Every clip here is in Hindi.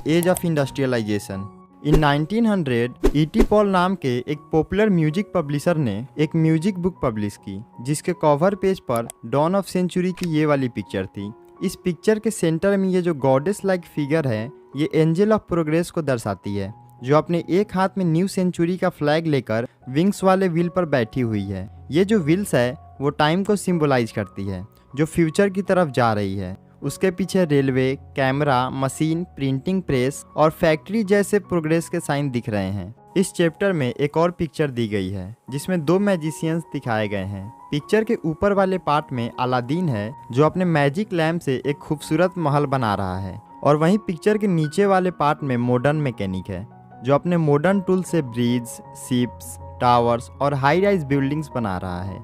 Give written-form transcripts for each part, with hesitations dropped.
As of industrialisation. In 1900 ET. Paul नाम के एक पॉपुलर म्यूजिक पब्लिशर ने एक म्यूजिक बुक पब्लिश की, जिसके कवर पेज पर डॉन ऑफ सेंचुरी की ये वाली पिक्चर थी। इस पिक्चर के सेंटर में ये जो गॉडेस लाइक फिगर है, ये एंजल ऑफ प्रोग्रेस को दर्शाती है, जो अपने एक हाथ में न्यू सेंचुरी का फ्लैग लेकर विंग्स वाले व्हील पर बैठी हुई है। ये जो व्हील्स है वो टाइम को सिंबलाइज करती है, जो फ्यूचर की तरफ जा रही है। उसके पीछे railway, camera, machine, printing press और फैक्ट्री जैसे प्रोग्रेस के साइन दिख रहे हैं। इस चैप्टर में एक और पिक्चर दी गई है, जिसमें दो मैजिशियंस दिखाए गए हैं। पिक्चर के ऊपर वाले पार्ट में अलादीन है, जो अपने मैजिक लैम्प से एक खूबसूरत महल बना रहा है, और वहीं पिक्चर के नीचे वाले पार्ट में मॉडर्न मैकेनिक है, जो अपने मॉडर्न टूल से ब्रिज, शिप्स, टावर्स और हाई राइज बिल्डिंग्स बना रहा है।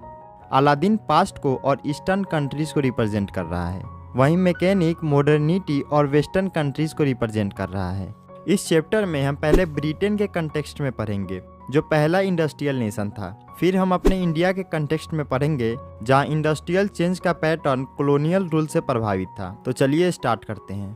अलादीन पास्ट को और ईस्टर्न कंट्रीज को रिप्रेजेंट कर रहा है, वहीं मैकेनिक मॉडर्निटी और वेस्टर्न कंट्रीज को रिप्रेजेंट कर रहा है। इस चैप्टर में हम पहले ब्रिटेन के कंटेक्स्ट में पढ़ेंगे, जो पहला इंडस्ट्रियल नेशन था। फिर हम अपने इंडिया के कंटेक्स्ट में पढ़ेंगे, जहां इंडस्ट्रियल चेंज का पैटर्न कॉलोनियल रूल से प्रभावित था। तो चलिए स्टार्ट करते हैं।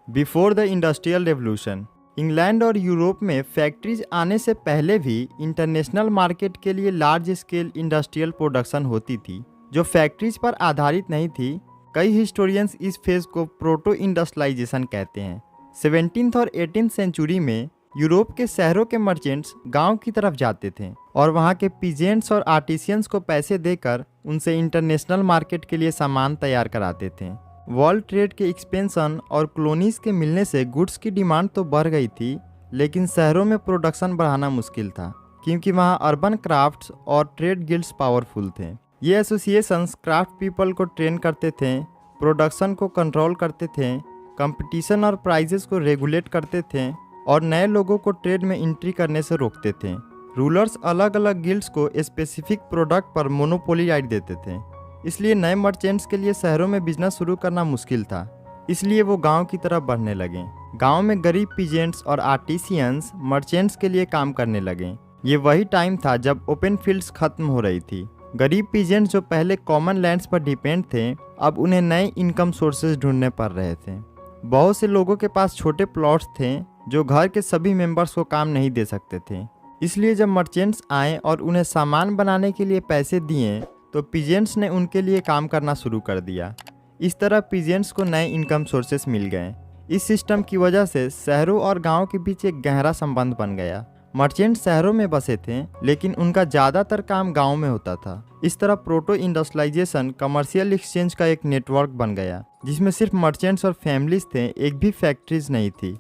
Before the industrial revolution, England और यूरोप में फैक्ट्रीज आने से पहले भी इंटरनेशनल मार्केट के लिए लार्ज स्केल इंडस्ट्रियल प्रोडक्शन होती थी, जो फैक्ट्रीज पर आधारित नहीं थी। कई हिस्टोरियंस इस फेज को प्रोटो इंडस्ट्रियलाइजेशन कहते हैं। 17th और 18th सेंचुरी में यूरोप के शहरों के मर्चेंट्स गांव की तरफ जाते थे और वहां के पीजेंट्स और आर्टिसियंस को पैसे देकर उनसे इंटरनेशनल मार्केट के लिए सामान तैयार कराते थे। वर्ल्ड ट्रेड के एक्सपेंशन और कॉलोनीज के मिलने से गुड्स की डिमांड तो बढ़ गई थी, लेकिन शहरों में प्रोडक्शन बढ़ाना मुश्किल था, क्योंकि वहां अर्बन क्राफ्ट्स और ट्रेड गिल्ड्स पावरफुल थे। ये एसोसिएशंस क्राफ्ट पीपल को ट्रेन करते थे, प्रोडक्शन को कंट्रोल करते थे, कंपटीशन और प्राइजेस को रेगुलेट करते थे और नए लोगों को ट्रेड में एंट्री करने से रोकते थे। रूलर्स अलग अलग गिल्ड्स को स्पेसिफिक प्रोडक्ट पर मोनोपोली राइट देते थे, इसलिए नए मर्चेंट्स के लिए शहरों में बिजनेस शुरू करना मुश्किल था। इसलिए वो गांव की तरफ बढ़ने लगे। गांव में गरीब पीजेंट्स और आर्टिसियंस मर्चेंट्स के लिए काम करने लगे। ये वही टाइम था जब ओपन फील्ड्स खत्म हो रही थी। गरीब पीजेंट्स जो पहले कॉमन लैंड्स पर डिपेंड थे, अब उन्हें नए इनकम सोर्सेज ढूंढने पड़ रहे थे। बहुत से लोगों के पास छोटे प्लॉट्स थे, जो घर के सभी मेंबर्स को काम नहीं दे सकते थे। इसलिए जब मर्चेंट्स आए और उन्हें सामान बनाने के लिए पैसे दिए, तो पीजेंट्स ने उनके लिए काम करना शुरू कर दिया। इस तरह पीजेंट्स को नए इनकम सोर्सेस मिल गए। इस सिस्टम की वजह से शहरों और गांव के बीच एक गहरा संबंध बन गया। मर्चेंट शहरों में बसे थे, लेकिन उनका ज़्यादातर काम गांव में होता था। इस तरह प्रोटो इंडस्ट्रियलाइजेशन कमर्शियल एक्सचेंज का एक नेटवर्क बन गया, जिसमें सिर्फ मर्चेंट्स और फैमिलीज थे, एक भी फैक्ट्रीज नहीं थी।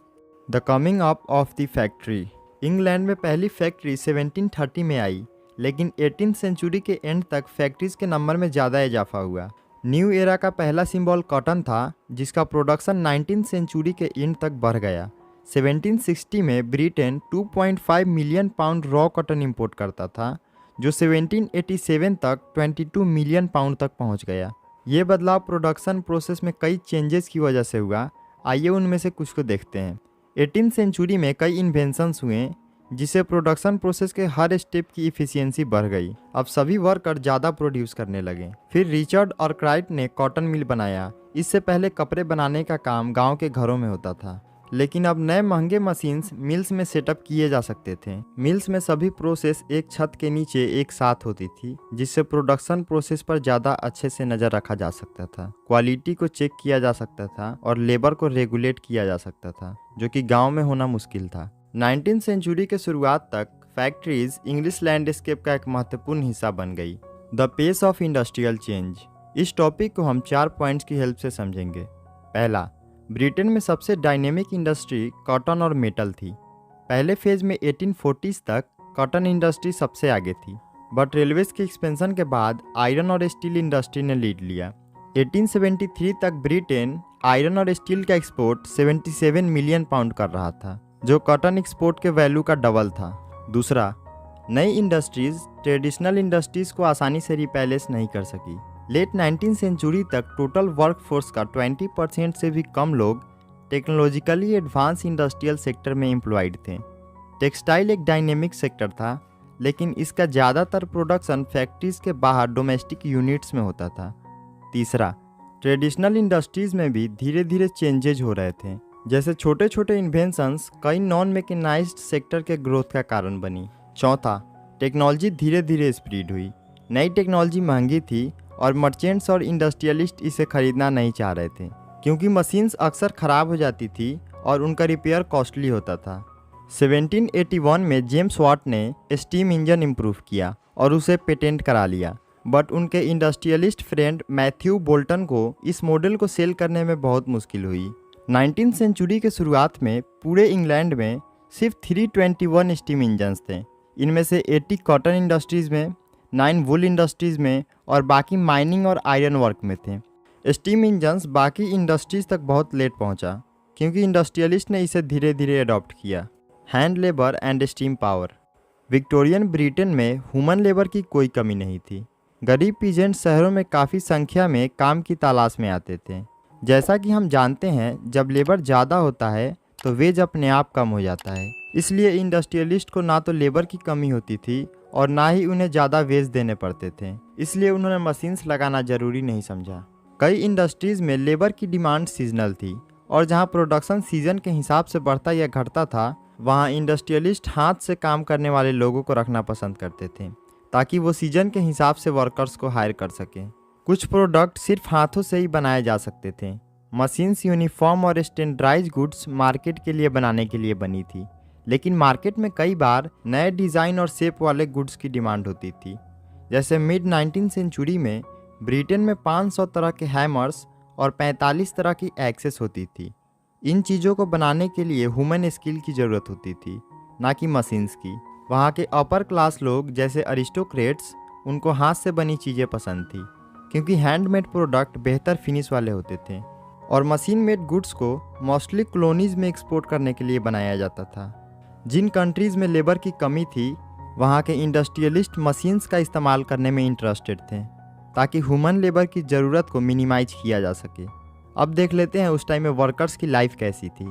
The coming up of the factory. England में पहली फैक्ट्री 1730 में आई, लेकिन 18th सेंचुरी के एंड तक फैक्ट्रीज के नंबर में ज़्यादा इजाफा हुआ। न्यू एरा का पहला सिंबल कॉटन था, जिसका प्रोडक्शन 19th सेंचुरी के एंड तक बढ़ गया। 1760 में Britain 2.5 million pound raw cotton import करता था, जो 1787 तक 22 मिलियन पाउंड तक पहुंच गया। ये बदलाव प्रोडक्शन प्रोसेस में कई चेंजेस की वजह से हुआ। आइए उनमें से कुछ को देखते हैं। 18th सेंचुरी में कई इन्वेंशंस हुए, जिससे प्रोडक्शन प्रोसेस के हर स्टेप की इफिशियंसी बढ़ गई। अब सभी वर्कर ज़्यादा प्रोड्यूस करने लगे। फिर रिचर्ड आर्कराइट ने कॉटन मिल बनाया। इससे पहले कपड़े बनाने का काम गांव के घरों में होता था, लेकिन अब नए महंगे मशीन्स मिल्स में सेटअप किए जा सकते थे। मिल्स में सभी प्रोसेस एक छत के नीचे एक साथ होती थी, जिससे प्रोडक्शन प्रोसेस पर ज़्यादा अच्छे से नज़र रखा जा सकता था, क्वालिटी को चेक किया जा सकता था और लेबर को रेगुलेट किया जा सकता था, जो कि गाँव में होना मुश्किल था। 19th सेंचुरी के शुरुआत तक फैक्ट्रीज इंग्लिश लैंडस्केप का एक महत्वपूर्ण हिस्सा बन गई। The pace of industrial change. इस टॉपिक को हम 4 पॉइंट्स की हेल्प से समझेंगे। पहला, ब्रिटेन में सबसे डायनेमिक इंडस्ट्री कॉटन और मेटल थी। पहले फेज में 1840s तक कॉटन इंडस्ट्री सबसे आगे थी, बट रेलवेज के एक्सपेंशन के बाद आयरन और स्टील इंडस्ट्री ने लीड लिया। 1873 तक ब्रिटेन आयरन और स्टील का एक्सपोर्ट 77 मिलियन पाउंड कर रहा था, जो कॉटन एक्सपोर्ट के वैल्यू का डबल था। दूसरा, नई इंडस्ट्रीज ट्रेडिशनल इंडस्ट्रीज को आसानी से रिप्लेस नहीं कर सकी। लेट 19th सेंचुरी तक टोटल वर्कफोर्स का 20% से भी कम लोग टेक्नोलॉजिकली एडवांस इंडस्ट्रियल सेक्टर में एम्प्लॉयड थे। टेक्सटाइल एक डायनेमिक सेक्टर था, लेकिन इसका ज़्यादातर प्रोडक्शन फैक्ट्रीज के बाहर डोमेस्टिक यूनिट्स में होता था। तीसरा, ट्रेडिशनल इंडस्ट्रीज़ में भी धीरे धीरे चेंजेज हो रहे थे। जैसे छोटे छोटे इन्वेंशंस कई नॉन मैकेनाइज्ड सेक्टर के ग्रोथ का कारण बनी। चौथा, टेक्नोलॉजी धीरे धीरे स्प्रीड हुई। नई टेक्नोलॉजी महंगी थी और मर्चेंट्स और इंडस्ट्रियलिस्ट इसे खरीदना नहीं चाह रहे थे, क्योंकि मशीन्स अक्सर ख़राब हो जाती थी और उनका रिपेयर कॉस्टली होता था। 1781 में जेम्स वाट ने स्टीम इंजन इम्प्रूव किया और उसे पेटेंट करा लिया, बट उनके इंडस्ट्रियलिस्ट फ्रेंड मैथ्यू बोल्टन को इस मॉडल को सेल करने में बहुत मुश्किल हुई। 19वीं सेंचुरी के शुरुआत में पूरे इंग्लैंड में सिर्फ 321 स्टीम इंजन्स थे। इनमें से 80 कॉटन इंडस्ट्रीज़ में, 9 वुल इंडस्ट्रीज़ में और बाकी माइनिंग और आयरन वर्क में थे। स्टीम इंजन्स बाकी इंडस्ट्रीज़ तक बहुत लेट पहुंचा, क्योंकि इंडस्ट्रियलिस्ट ने इसे धीरे धीरे अडॉप्ट किया। Hand labour and steam power. Victorian Britain में ह्यूमन लेबर की कोई कमी नहीं थी। गरीब पीजेंट शहरों में काफ़ी संख्या में काम की तलाश में आते थे। जैसा कि हम जानते हैं, जब लेबर ज़्यादा होता है तो वेज अपने आप कम हो जाता है। इसलिए इंडस्ट्रियलिस्ट को ना तो लेबर की कमी होती थी और ना ही उन्हें ज़्यादा वेज देने पड़ते थे, इसलिए उन्होंने मशीन्स लगाना ज़रूरी नहीं समझा। कई इंडस्ट्रीज़ में लेबर की डिमांड सीजनल थी और जहाँ प्रोडक्शन सीजन के हिसाब से बढ़ता या घटता था, वहाँ इंडस्ट्रियलिस्ट हाथ से काम करने वाले लोगों को रखना पसंद करते थे, ताकि वो सीजन के हिसाब से वर्कर्स को हायर कर सकें। कुछ प्रोडक्ट सिर्फ हाथों से ही बनाए जा सकते थे। मशीन्स यूनिफॉर्म और स्टैंडर्डाइज्ड गुड्स मार्केट के लिए बनाने के लिए बनी थी, लेकिन मार्केट में कई बार नए डिज़ाइन और शेप वाले गुड्स की डिमांड होती थी। जैसे मिड 19वीं सेंचुरी में ब्रिटेन में 500 तरह के हैमर्स और 45 तरह की एक्सेस होती थी। इन चीज़ों को बनाने के लिए ह्यूमन स्किल की ज़रूरत होती थी, ना कि मशीन्स की। वहाँ के अपर क्लास लोग जैसे अरिस्टोक्रेट्स, उनको हाथ से बनी चीज़ें पसंद थी, क्योंकि हैंडमेड प्रोडक्ट बेहतर फिनिश वाले होते थे और मशीन मेड गुड्स को मोस्टली कॉलोनीज़ में एक्सपोर्ट करने के लिए बनाया जाता था। जिन कंट्रीज़ में लेबर की कमी थी, वहाँ के इंडस्ट्रियलिस्ट मशीन्स का इस्तेमाल करने में इंटरेस्टेड थे, ताकि ह्यूमन लेबर की ज़रूरत को मिनिमाइज किया जा सके। अब देख लेते हैं उस टाइम में वर्कर्स की लाइफ कैसी थी।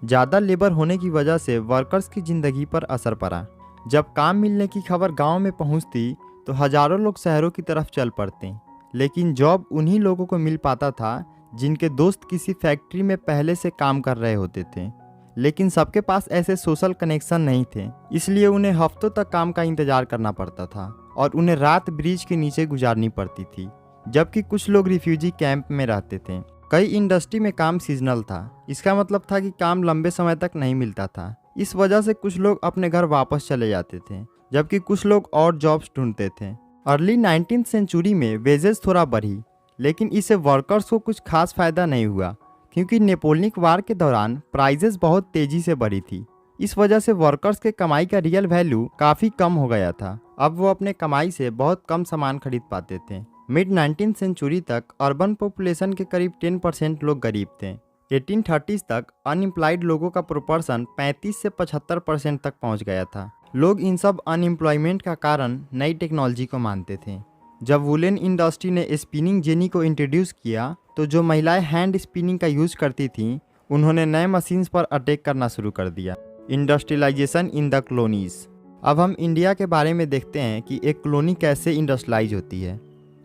ज़्यादा लेबर होने की वजह से वर्कर्स की ज़िंदगी पर असर पड़ा। जब काम मिलने की खबर गांव में पहुंचती तो हज़ारों लोग शहरों की तरफ चल पड़ते, लेकिन जॉब उन्हीं लोगों को मिल पाता था जिनके दोस्त किसी फैक्ट्री में पहले से काम कर रहे होते थे। लेकिन सबके पास ऐसे सोशल कनेक्शन नहीं थे, इसलिए उन्हें हफ्तों तक काम का इंतज़ार करना पड़ता था और उन्हें रात ब्रिज के नीचे गुजारनी पड़ती थी, जबकि कुछ लोग रिफ्यूजी कैंप में रहते थे। कई इंडस्ट्री में काम सीजनल था। इसका मतलब था कि काम लंबे समय तक नहीं मिलता था। इस वजह से कुछ लोग अपने घर वापस चले जाते थे, जबकि कुछ लोग और जॉब्स ढूंढते थे। अर्ली 19वीं सेंचुरी में वेजेस थोड़ा बढ़ी, लेकिन इससे वर्कर्स को कुछ खास फायदा नहीं हुआ, क्योंकि नेपोलियन वार के दौरान प्राइजेस बहुत तेजी से बढ़ी थी। इस वजह से वर्कर्स के कमाई का रियल वैल्यू काफ़ी कम हो गया था। अब वो अपने कमाई से बहुत कम सामान खरीद पाते थे। मिड 19वीं सेंचुरी तक अर्बन पॉपुलेशन के करीब 10% लोग गरीब थे। 1830s तक अनएम्प्लॉयड लोगों का प्रोपोर्शन 35 से 75% तक पहुंच गया था। लोग इन सब अनएम्प्लॉयमेंट का कारण नई टेक्नोलॉजी को मानते थे। जब वुलन इंडस्ट्री ने स्पिनिंग जेनी को इंट्रोड्यूस किया, तो जो महिलाएं हैंड स्पिनिंग का यूज करती थीं, उन्होंने नए मशीन्स पर अटैक करना शुरू कर दिया। Industrialisation in the colonies. अब हम इंडिया के बारे में देखते हैं कि एक कॉलोनी कैसे इंडस्ट्रियलाइज होती है।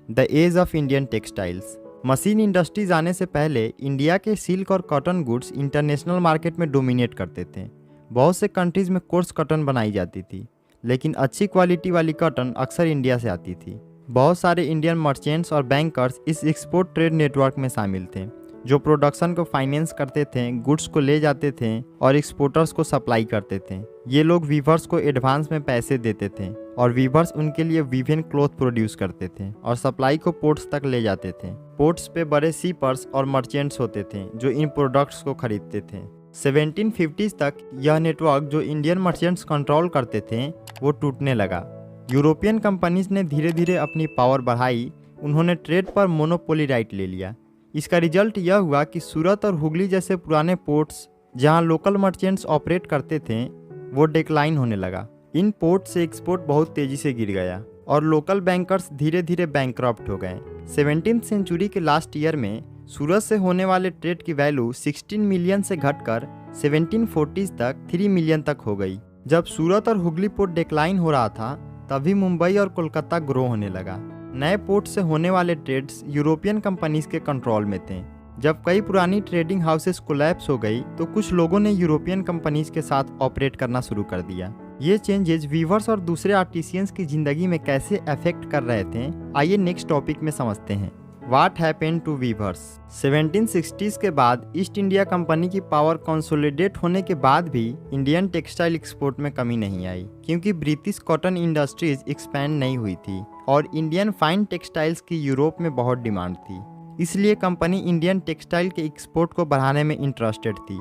The age of Indian textiles. Machine industries आने से पहले इंडिया के सिल्क और कॉटन गुड्स इंटरनेशनल मार्केट में डोमिनेट करते थे। बहुत से कंट्रीज में कोर्स कॉटन बनाई जाती थी, लेकिन अच्छी क्वालिटी वाली कॉटन अक्सर इंडिया से आती थी। बहुत सारे इंडियन मर्चेंट्स और बैंकर्स इस एक्सपोर्ट ट्रेड नेटवर्क में शामिल थे, जो प्रोडक्शन को फाइनेंस करते थे, गुड्स को ले जाते थे और एक्सपोर्टर्स को सप्लाई करते थे। ये लोग वीवर्स को एडवांस में पैसे देते थे और वीवर्स उनके लिए वीवन क्लॉथ प्रोड्यूस करते थे और सप्लाई को पोर्ट्स तक ले जाते थे। पोर्ट्स पे बड़े सीपर्स और मर्चेंट्स होते थे जो इन प्रोडक्ट्स को खरीदते थे। 1750s तक यह नेटवर्क जो इंडियन मर्चेंट्स कंट्रोल करते थे, वो टूटने लगा। यूरोपियन कंपनीज ने धीरे धीरे अपनी पावर बढ़ाई। उन्होंने ट्रेड पर मोनोपोली राइट ले लिया। इसका रिजल्ट यह हुआ कि सूरत और हुगली जैसे पुराने पोर्ट्स जहां लोकल मर्चेंट्स ऑपरेट करते थे, वो डिक्लाइन होने लगा। इन पोर्ट से एक्सपोर्ट बहुत तेजी से गिर गया और लोकल बैंकर्स धीरे धीरे बैंकक्रप्ट हो गए। 17वीं सेंचुरी के लास्ट ईयर में सूरत से होने वाले ट्रेड की वैल्यू 16 मिलियन से घटकर 1740s तक 3 मिलियन तक हो गई। जब सूरत और हुगली पोर्ट डिक्लाइन हो रहा था, तभी मुंबई और कोलकाता ग्रो होने लगा। नए पोर्ट से होने वाले ट्रेड्स यूरोपियन कंपनीज के कंट्रोल में थे। जब कई पुरानी ट्रेडिंग हाउसेस कोलैप्स हो गई तो कुछ लोगों ने यूरोपियन कंपनीज के साथ ऑपरेट करना शुरू कर दिया। ये चेंजेस वीवर्स और दूसरे आर्टिसियंस की जिंदगी में कैसे अफेक्ट कर रहे थे, आइए नेक्स्ट टॉपिक में समझते हैं। What happened to weavers? 1760s के बाद ईस्ट इंडिया कंपनी की पावर कंसोलिडेट होने के बाद भी इंडियन टेक्सटाइल एक्सपोर्ट में कमी नहीं आई, क्योंकि ब्रिटिश कॉटन इंडस्ट्रीज एक्सपैंड नहीं हुई थी और इंडियन फाइन टेक्सटाइल्स की यूरोप में बहुत डिमांड थी। इसलिए कंपनी इंडियन टेक्सटाइल के एक्सपोर्ट को बढ़ाने में इंटरेस्टेड थी।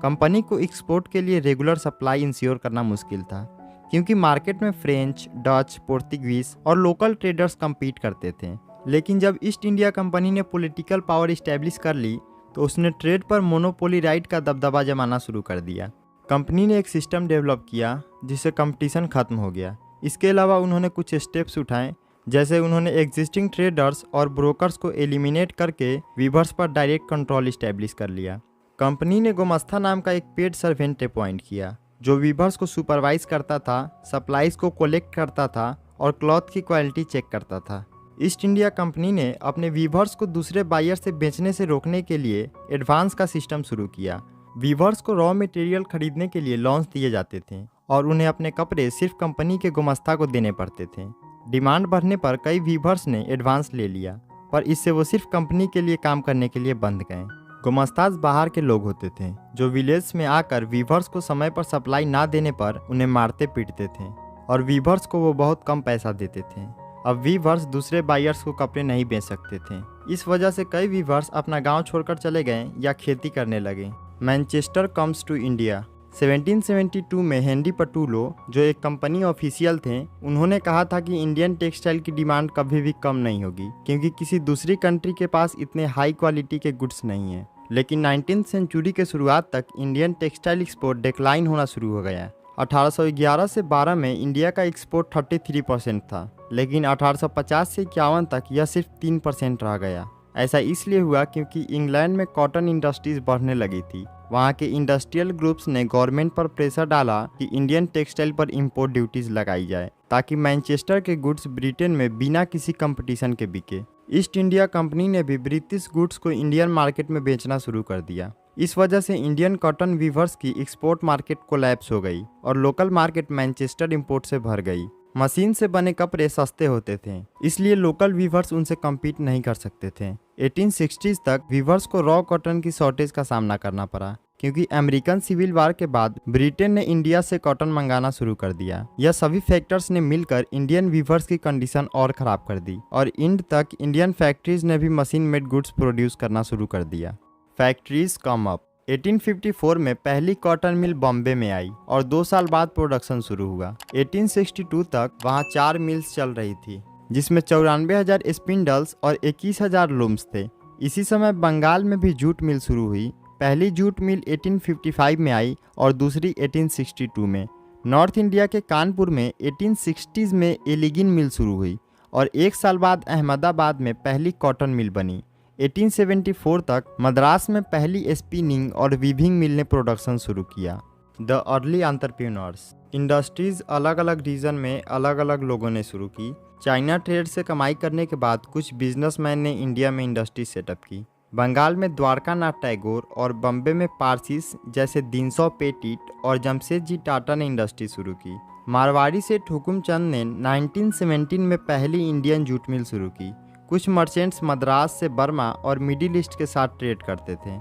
कंपनी को एक्सपोर्ट के लिए रेगुलर सप्लाई इंश्योर करना मुश्किल था, क्योंकि मार्केट में फ्रेंच, डच, पोर्तुगीज और लोकल ट्रेडर्स कम्पीट करते थे। लेकिन जब ईस्ट इंडिया कंपनी ने पॉलिटिकल पावर इस्टेब्लिश कर ली तो उसने ट्रेड पर मोनोपोली राइट का दबदबा जमाना शुरू कर दिया। कंपनी ने एक सिस्टम डेवलप किया जिससे कंपटीशन खत्म हो गया। इसके अलावा उन्होंने कुछ स्टेप्स उठाए, जैसे उन्होंने एग्जिस्टिंग ट्रेडर्स और ब्रोकर्स को एलिमिनेट करके वीवर्स पर डायरेक्ट कंट्रोल इस्टेब्लिश कर लिया। कंपनी ने गुमास्ता नाम का एक पेड सर्वेंट अपॉइंट किया जो वीवर्स को सुपरवाइज करता था, सप्लाईज को कलेक्ट करता था और क्लॉथ की क्वालिटी चेक करता था। ईस्ट इंडिया कंपनी ने अपने वीवर्स को दूसरे बायर से बेचने से रोकने के लिए एडवांस का सिस्टम शुरू किया। वीवर्स को रॉ मटेरियल खरीदने के लिए लोन्स दिए जाते थे और उन्हें अपने कपड़े सिर्फ कंपनी के गुमास्ता को देने पड़ते थे। डिमांड बढ़ने पर कई वीवर्स ने एडवांस ले लिया, पर इससे वो सिर्फ कंपनी के लिए काम करने के लिए बंध गए। गुमास्ताज बाहर के लोग होते थे जो विलेज में आकर वीवर्स को समय पर सप्लाई ना देने पर उन्हें मारते पीटते थे और वीवर्स को वो बहुत कम पैसा देते थे। अब वीवर्स दूसरे बायर्स को कपड़े नहीं बेच सकते थे। इस वजह से कई वीवर्स अपना गांव छोड़कर चले गए या खेती करने लगे। Manchester comes to India. 1772 में हेनरी पटुलो, जो एक कंपनी ऑफिशियल थे, उन्होंने कहा था कि इंडियन टेक्सटाइल की डिमांड कभी भी कम नहीं होगी, क्योंकि किसी दूसरी कंट्री के पास इतने हाई क्वालिटी के गुड्स नहीं हैं। लेकिन 19th सेंचुरी के शुरुआत तक इंडियन टेक्सटाइल एक्सपोर्ट डिक्लाइन होना शुरू हो गया। 1811 से 12 में इंडिया का एक्सपोर्ट 33% था, लेकिन 1850 से 51 तक यह सिर्फ 3% रह गया। ऐसा इसलिए हुआ क्योंकि इंग्लैंड में कॉटन इंडस्ट्रीज बढ़ने लगी थी। वहाँ के इंडस्ट्रियल ग्रुप्स ने गवर्नमेंट पर प्रेशर डाला कि इंडियन टेक्सटाइल पर इंपोर्ट ड्यूटीज लगाई जाए, ताकि मैनचेस्टर के गुड्स ब्रिटेन में बिना किसी कंपटीशन के बिके। ईस्ट इंडिया कंपनी ने भी ब्रिटिश गुड्स को इंडियन मार्केट में बेचना शुरू कर दिया। इस वजह से इंडियन कॉटन वीवर्स की एक्सपोर्ट मार्केट कोलैप्स हो गई और लोकल मार्केट मैनचेस्टर इंपोर्ट से भर गई। मशीन से बने कपड़े सस्ते होते थे, इसलिए लोकल वीवर्स उनसे कम्पीट नहीं कर सकते थे। 1860s तक वीवर्स को रॉ कॉटन की शॉर्टेज का सामना करना पड़ा, क्योंकि अमेरिकन सिविल वार के बाद ब्रिटेन ने इंडिया से कॉटन मंगाना शुरू कर दिया। यह सभी फैक्टर्स ने मिलकर इंडियन वीवर्स की कंडीशन और ख़राब कर दी और इंड तक इंडियन फैक्ट्रीज ने भी मशीन मेड गुड्स प्रोड्यूस करना शुरू कर दिया। Factories come up. 1854 में पहली कॉटन मिल बॉम्बे में आई और 2 साल बाद प्रोडक्शन शुरू हुआ। 1862 तक वहाँ 4 मिल्स चल रही थी, जिसमें 94,000 स्पिंडल्स और 21,000 लूम्स थे। इसी समय बंगाल में भी जूट मिल शुरू हुई। पहली जूट मिल 1855 में आई और दूसरी 1862 में। नॉर्थ इंडिया के कानपुर में 1860s में एलिगिन मिल शुरू हुई और 1 साल बाद अहमदाबाद में पहली कॉटन मिल बनी। 1874 तक मद्रास में पहली स्पिनिंग और वीविंग मिल ने प्रोडक्शन शुरू किया। The early entrepreneurs. इंडस्ट्रीज अलग अलग रीजन में अलग अलग लोगों ने शुरू की। चाइना ट्रेड से कमाई करने के बाद कुछ बिजनेसमैन ने इंडिया में इंडस्ट्री सेटअप की। बंगाल में द्वारका नाथ टैगोर और बम्बे में पारसीस जैसे दीनसौ पेटिट और जमशेदजी टाटा ने इंडस्ट्री शुरू की। मारवाड़ी सेठ हुकुमचंद ने 1917 में पहली इंडियन जूट मिल शुरू की। कुछ मर्चेंट्स मद्रास से बर्मा और मिडिल ईस्ट के साथ ट्रेड करते थे,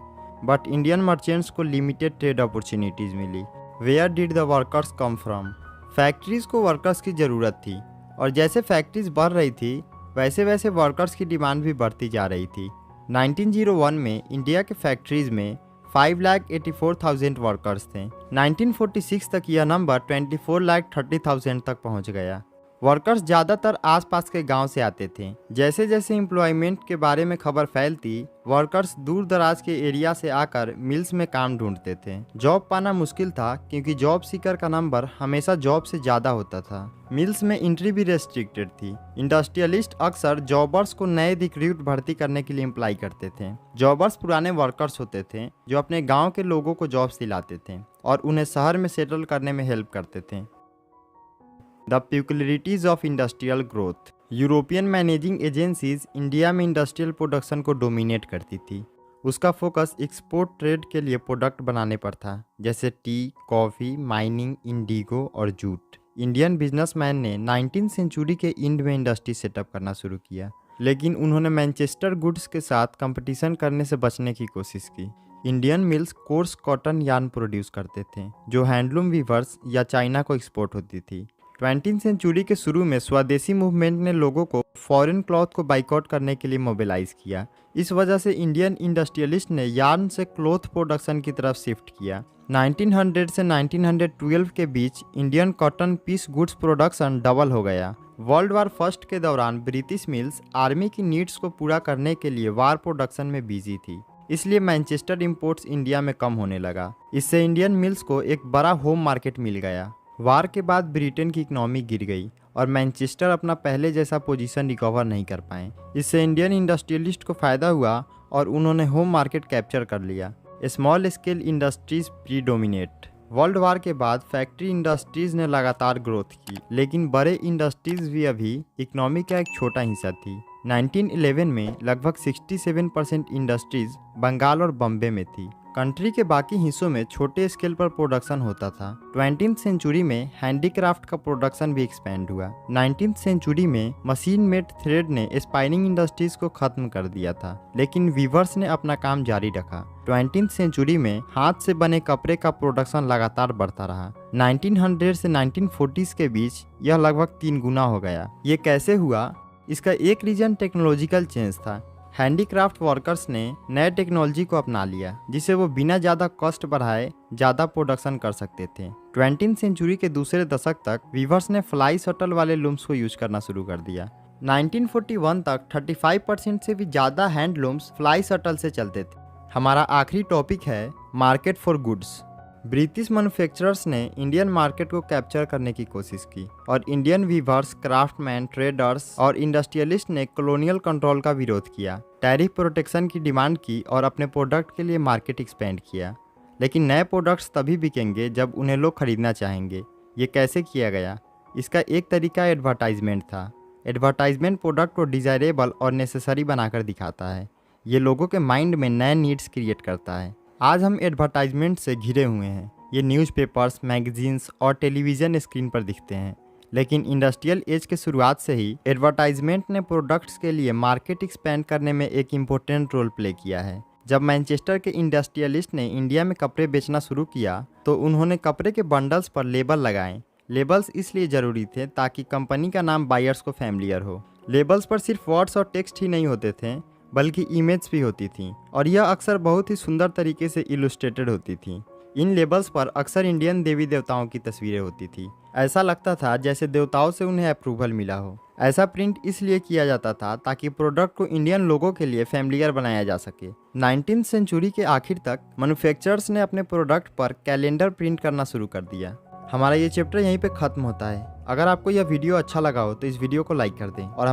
बट इंडियन मर्चेंट्स को लिमिटेड ट्रेड अपॉर्चुनिटीज़ मिली। Where did the workers come from. Factories को वर्कर्स की ज़रूरत थी और जैसे फैक्ट्रीज बढ़ रही थी वैसे वैसे वर्कर्स की डिमांड भी बढ़ती जा रही थी। 1901 में इंडिया के फैक्ट्रीज में 5,84,000 वर्कर्स थे। 1946 तक यह नंबर 24,30,000 तक पहुंच गया। वर्कर्स ज़्यादातर आसपास के गांव से आते थे। जैसे जैसे एम्प्लॉयमेंट के बारे में खबर फैलती, वर्कर्स दूर दराज के एरिया से आकर मिल्स में काम ढूंढते थे। जॉब पाना मुश्किल था क्योंकि जॉब सीकर का नंबर हमेशा जॉब से ज़्यादा होता था। मिल्स में एंट्री भी रेस्ट्रिक्टेड थी। इंडस्ट्रियलिस्ट अक्सर जॉबर्स को नए रिक्रूट भर्ती करने के लिए एम्प्लाई करते थे। जॉबर्स पुराने वर्कर्स होते थे जो अपने गाँव के लोगों को जॉब्स दिलाते थे और उन्हें शहर में सेटल करने में हेल्प करते थे। The peculiarities of industrial growth. European managing agencies India में इंडस्ट्रियल प्रोडक्शन को डोमिनेट करती थी। उसका फोकस एक्सपोर्ट ट्रेड के लिए प्रोडक्ट बनाने पर था, जैसे टी, कॉफ़ी, माइनिंग, इंडिगो और जूट। इंडियन बिजनेसमैन ने 19वीं सेंचुरी के एंड में इंडस्ट्री सेटअप करना शुरू किया, लेकिन उन्होंने मैनचेस्टर गुड्स के साथ कंपटीशन करने से बचने की कोशिश की। Indian mills course cotton yarn produce करते थे, जो हैंडलूम वीवर्स या चाइना को एक्सपोर्ट होती थी। 20वीं सेंचुरी के शुरू में स्वदेशी मूवमेंट ने लोगों को फॉरेन क्लॉथ को बाइकआउट करने के लिए मोबिलाइज किया। इस वजह से इंडियन इंडस्ट्रियलिस्ट ने यार्न से क्लॉथ प्रोडक्शन की तरफ शिफ्ट किया। 1900 से 1912 के बीच Indian cotton piece goods production double हो गया। वर्ल्ड वार फर्स्ट के दौरान ब्रिटिश मिल्स आर्मी की नीड्स को पूरा करने के लिए वार प्रोडक्शन में बिजी थी, इसलिए मैनचेस्टर इंपोर्ट्स इंडिया में कम होने लगा। इससे इंडियन मिल्स को एक बड़ा होम मार्केट मिल गया। वार के बाद ब्रिटेन की इकनॉमी गिर गई और मैनचेस्टर अपना पहले जैसा पोजीशन रिकवर नहीं कर पाए। इससे इंडियन इंडस्ट्रियलिस्ट को फ़ायदा हुआ और उन्होंने होम मार्केट कैप्चर कर लिया। Small scale industries predominate. World war के बाद फैक्ट्री इंडस्ट्रीज ने लगातार ग्रोथ की, लेकिन बड़े इंडस्ट्रीज भी अभी इकनॉमी का एक छोटा हिस्सा थी। 1911 में लगभग 67% इंडस्ट्रीज बंगाल और बॉम्बे में थी। कंट्री के बाकी हिस्सों में छोटे स्केल पर प्रोडक्शन होता था। 20वीं सेंचुरी में हैंडीक्राफ्ट का प्रोडक्शन भी एक्सपेंड हुआ। 19वीं सेंचुरी में मशीन मेड थ्रेड ने स्पाइनिंग इंडस्ट्रीज को खत्म कर दिया था, लेकिन वीवर्स ने अपना काम जारी रखा। 20वीं सेंचुरी में हाथ से बने कपड़े का प्रोडक्शन लगातार बढ़ता रहा। 1900 से 1940s के बीच यह लगभग 3 गुना हो गया। ये कैसे हुआ? इसका एक रीजन टेक्नोलॉजिकल चेंज था। हैंडीक्राफ्ट वर्कर्स ने नए टेक्नोलॉजी को अपना लिया, जिसे वो बिना ज़्यादा कॉस्ट बढ़ाए ज़्यादा प्रोडक्शन कर सकते थे। 20वीं सेंचुरी के दूसरे दशक तक वीवर्स ने फ्लाई शटल वाले लूम्स को यूज करना शुरू कर दिया। 1941 तक 35% से भी ज़्यादा हैंडलूम्स फ्लाई शटल से चलते थे। हमारा आखिरी टॉपिक है market for goods. British manufacturers ने इंडियन मार्केट को कैप्चर करने की कोशिश की और इंडियन वीवर्स, क्राफ्टमैन, ट्रेडर्स और इंडस्ट्रियलिस्ट ने कॉलोनियल कंट्रोल का विरोध किया, टैरिफ प्रोटेक्शन की डिमांड की और अपने प्रोडक्ट के लिए मार्केट एक्सपेंड किया। लेकिन नए प्रोडक्ट्स तभी बिकेंगे जब उन्हें लोग खरीदना चाहेंगे। ये कैसे किया गया? इसका एक तरीका एडवर्टाइजमेंट था। एडवर्टाइजमेंट प्रोडक्ट को डिजायरेबल और नेसेसरी बनाकर दिखाता है। ये लोगों के माइंड में नए नीड्स क्रिएट करता है। आज हम एडवर्टाइजमेंट से घिरे हुए हैं। ये न्यूज़पेपर्स, मैगजीन्स और टेलीविज़न स्क्रीन पर दिखते हैं। लेकिन इंडस्ट्रियल एज के शुरुआत से ही एडवर्टाइजमेंट ने प्रोडक्ट्स के लिए मार्केट एक्सपेंड करने में एक इम्पोर्टेंट रोल प्ले किया है। जब मैनचेस्टर के इंडस्ट्रियलिस्ट ने इंडिया में कपड़े बेचना शुरू किया तो उन्होंने कपड़े के बंडल्स पर लेबल लगाए। लेबल्स इसलिए ज़रूरी थे ताकि कंपनी का नाम बायर्स को फैमिलियर हो। लेबल्स पर सिर्फ वर्ड्स और टेक्स्ट ही नहीं होते थे, बल्कि इमेज भी होती थी और यह अक्सर बहुत ही सुंदर तरीके से इलस्ट्रेटेड होती थी। इन लेबल्स पर अक्सर इंडियन देवी देवताओं की तस्वीरें होती थी। ऐसा लगता था जैसे देवताओं से उन्हें अप्रूवल मिला हो। ऐसा प्रिंट इसलिए किया जाता था ताकि प्रोडक्ट को इंडियन लोगों के लिए फैमिलियर बनाया जा सके। 19वीं सेंचुरी के आखिर तक मैन्युफैक्चरर्स ने अपने प्रोडक्ट पर कैलेंडर प्रिंट करना शुरू कर दिया। हमारा ये चैप्टर यहीं पे ख़त्म होता है। अगर आपको यह वीडियो अच्छा लगा हो तो इस वीडियो को लाइक कर दें और